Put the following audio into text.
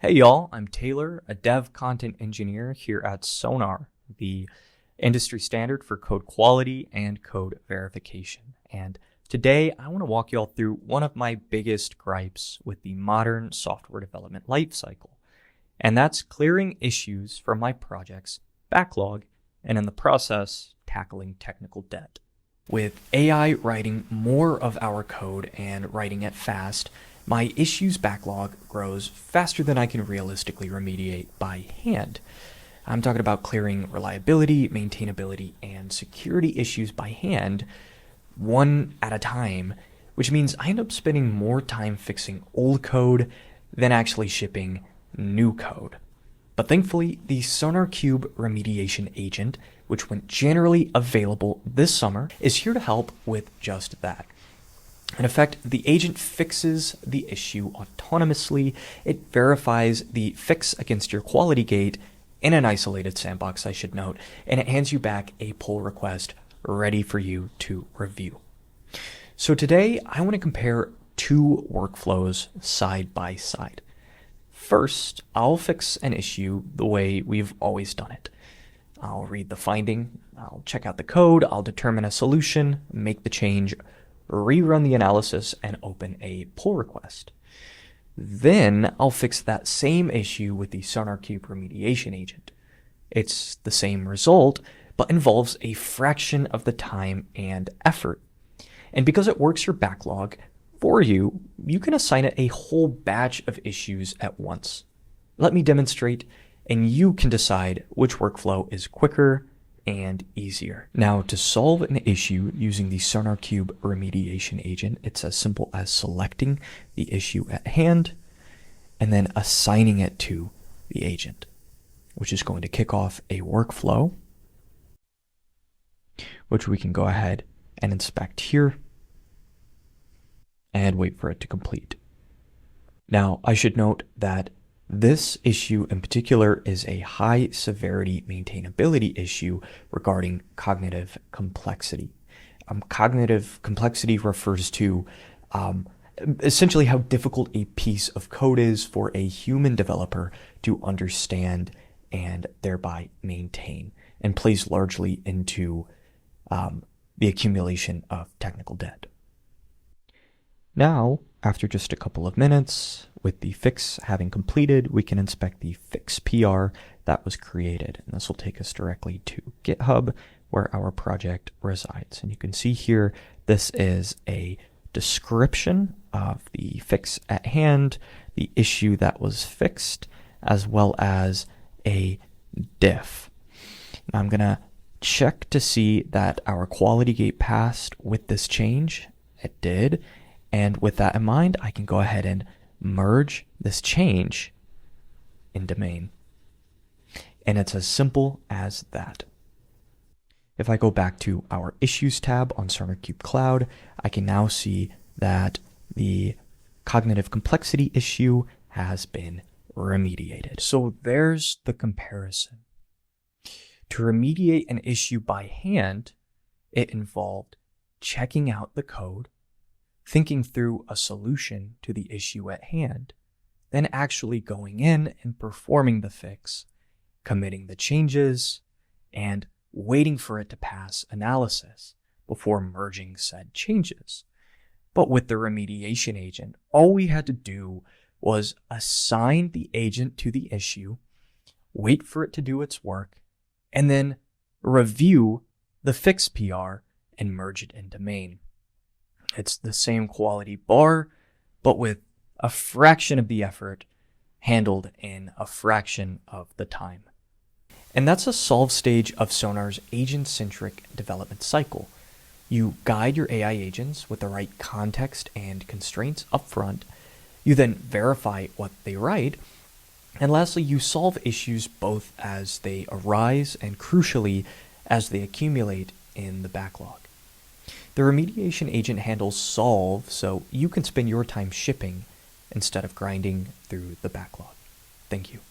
Hey y'all, I'm Taylor, a dev content engineer here at Sonar, the industry standard for code quality and code verification. And today I want to walk y'all through one of my biggest gripes with the modern software development lifecycle, and that's clearing issues from my project's backlog and in the process tackling technical debt. With AI writing more of our code and writing it fast, my issues backlog grows faster than I can realistically remediate by hand. I'm talking about clearing reliability, maintainability, and security issues by hand, one at a time, which means I end up spending more time fixing old code than actually shipping new code. But thankfully, the SonarQube Remediation Agent, which went generally available this summer, is here to help with just that. In effect, the agent fixes the issue autonomously. It verifies the fix against your quality gate in an isolated sandbox, I should note, and it hands you back a pull request ready for you to review. So today, I want to compare two workflows side by side. First, I'll fix an issue the way we've always done it. I'll read the finding, I'll check out the code, I'll determine a solution, make the change, rerun the analysis, and open a pull request. Then I'll fix that same issue with the SonarQube Remediation Agent. It's the same result, but involves a fraction of the time and effort. And because it works your backlog for you, you can assign it a whole batch of issues at once. Let me demonstrate, and you can decide which workflow is quicker and easier. Now, to solve an issue using the SonarQube Remediation Agent, it's as simple as selecting the issue at hand and then assigning it to the agent, which is going to kick off a workflow, which we can go ahead and inspect here and wait for it to complete. Now, I should note that this issue in particular is a high severity maintainability issue regarding cognitive complexity. Cognitive complexity refers to essentially how difficult a piece of code is for a human developer to understand and thereby maintain, and plays largely into the accumulation of technical debt. Now, after just a couple of minutes, with the fix having completed, we can inspect the fix PR that was created. And this will take us directly to GitHub, where our project resides. And you can see here, this is a description of the fix at hand, the issue that was fixed, as well as a diff. Now I'm gonna check to see that our quality gate passed with this change. It did. And with that in mind, I can go ahead and merge this change into main. And it's as simple as that. If I go back to our Issues tab on SonarQube Cloud, I can now see that the cognitive complexity issue has been remediated. So there's the comparison. To remediate an issue by hand, it involved checking out the code, thinking through a solution to the issue at hand, then actually going in and performing the fix, committing the changes, and waiting for it to pass analysis before merging said changes. But with the remediation agent, all we had to do was assign the agent to the issue, wait for it to do its work, and then review the fix PR and merge it into main. It's the same quality bar, but with a fraction of the effort handled in a fraction of the time. And that's a solve stage of Sonar's agent-centric development cycle. You guide your AI agents with the right context and constraints upfront. You then verify what they write. And lastly, you solve issues both as they arise and, crucially, as they accumulate in the backlog. The remediation agent handles solve, so you can spend your time shipping instead of grinding through the backlog. Thank you.